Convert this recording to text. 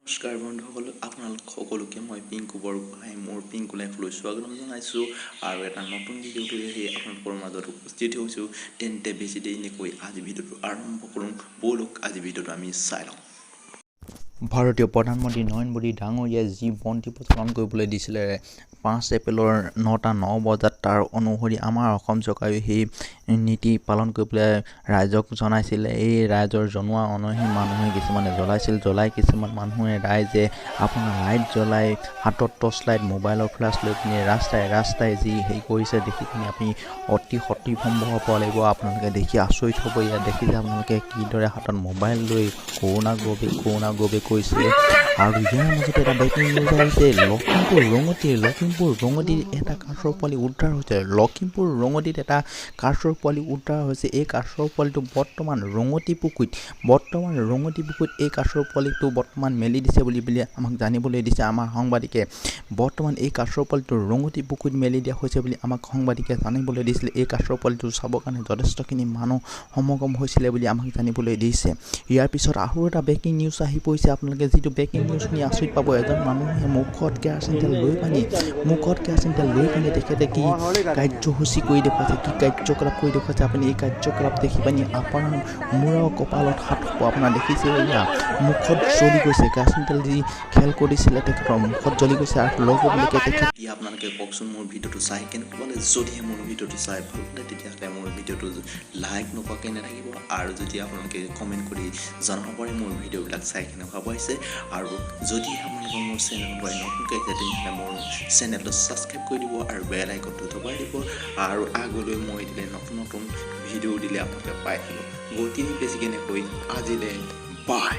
নমস্কাৰ বন্ধুসকল আপোনালোক সকলোকে মই পিংকু বৰগোহাঁই মোৰ পিংকু লাইফলৈ স্বাগতম জনাইছোঁ আৰু এটা নতুন ভিডিঅ'টো আপোনালোকৰ মাজত উপস্থিত হৈছোঁ তেন্তে বেছি দেৰি নকৈ আজি ভিডিঅ'টো আৰম্ভ কৰোঁ বলক আজি ভিডিঅ'টো আমি চাই লওঁ ভাৰতীয় প্ৰধানমন্ত্ৰী নৰেন্দ্ৰ মোদী ডাঙৰীয়াই যি বন্তি প্ৰচলন কৰিবলৈ দিছিলে 5 এপ্ৰিলৰ 9:09 বজাত তাৰ অনুসৰি আমাৰ অসম চৰকাৰে সেই নীতি পালন কৰিবলৈ ৰাইজক জনাইছিলে এই ৰাইজৰ জনোৱা অনুসৰি মানুহে কিছুমানে জ্বলাই কিছুমান মানুহে ৰাইজে আপোনাৰ লাইট জ্বলাই হাতত টৰ্চ লাইট মোবাইলৰ ফ্লাছ লৈ পিনি ৰাস্তাই যি হেৰি কৰিছে দেখি পিনি আপুনি অতি সতিভম্ব হ'ব লাগিব আপোনালোকে দেখি আচৰিত হ'ব ইয়াত দেখিছে আপোনালোকে কিদৰে হাতত মোবাইল লৈ কৰোণা গবে কৈছে আৰু ইয়াৰ মাজতে এটা ব্ৰেকিং নিউজ আহিছে লখিমপুৰ ৰঙতিৰ এটা কাছৰ পোৱালি উদ্ধাৰ হৈছে এই কাছৰ পোৱালিটো বৰ্তমান ৰঙতি পুখুৰীত এই কাছৰ পোৱালিটো বৰ্তমান মেলি দিছে বুলি আমাক জানিবলৈ দিছে আমাৰ সাংবাদিকে বৰ্তমান এই কাছৰ পোৱালিটো ৰঙতি পুখুৰীত মেলি দিয়া হৈছে বুলি আমাক সাংবাদিকে জানিবলৈ দিছিলে এই কাছৰ পোৱালিটো চাবৰ কাৰণে যথেষ্টখিনি মানুহ সমাগম হৈছিলে বুলি আমাক জানিবলৈ দিছে ইয়াৰ পিছত আৰু এটা ব্ৰেকিং নিউজ আহি পৰিছে আপোনালোকে যিটো ব্ৰেকিং নিউজ শুনি আচৰিত পাব এজন মানুহে মুখত কেৰাচিন তেল লৈ পানি তেখেতে কি কাৰ্যসূচী কৰি দেখুৱাইছে কি কাৰ্যকলাপ কৰি দেখুৱাইছে আপুনি এই কাৰ্যকলাপ দেখি পানি আপোনাৰ মূৰৰ কপালত হাত হ'ব আপোনাৰ দেখিছে এয়া মুখত জ্বলি গৈছে কেৰাচিন তেল যি খেল কৰিছিলে তেখেতৰ মুখত জ্বলি গৈছে আৰু লগতে আপোনালোকে কওকচোন মোৰ ভিডিঅ'টো চাই কেনেকুৱা লাগে যদিহে মোৰ ভিডিঅ'টো চাই ভাল লাগে তেতিয়াহ'লে মোৰ ভিডিঅ'টো লাইক নকৰাকৈ নাথাকিব আৰু যদি আপোনালোকে কমেণ্ট কৰি জনাব পাৰে মোৰ ভিডিঅ'বিলাক চাই কেনেকুৱা পাইছে আৰু যদি আপোনালোকৰ মোৰ চেনেললৈ নতুনকৈ আহিছে তেতিয়াহ'লে মোৰ চেনেলটো ছাবস্ক্ৰাইব কৰি দিব আৰু বেল আইকনটো দবাই দিব আৰু আগলৈ মই দিলে নতুন ভিডিঅ' দিলে আপোনালোকে পাই থাকিব গতিকে বেছিকৈ নকৈ আজিলৈ বাই।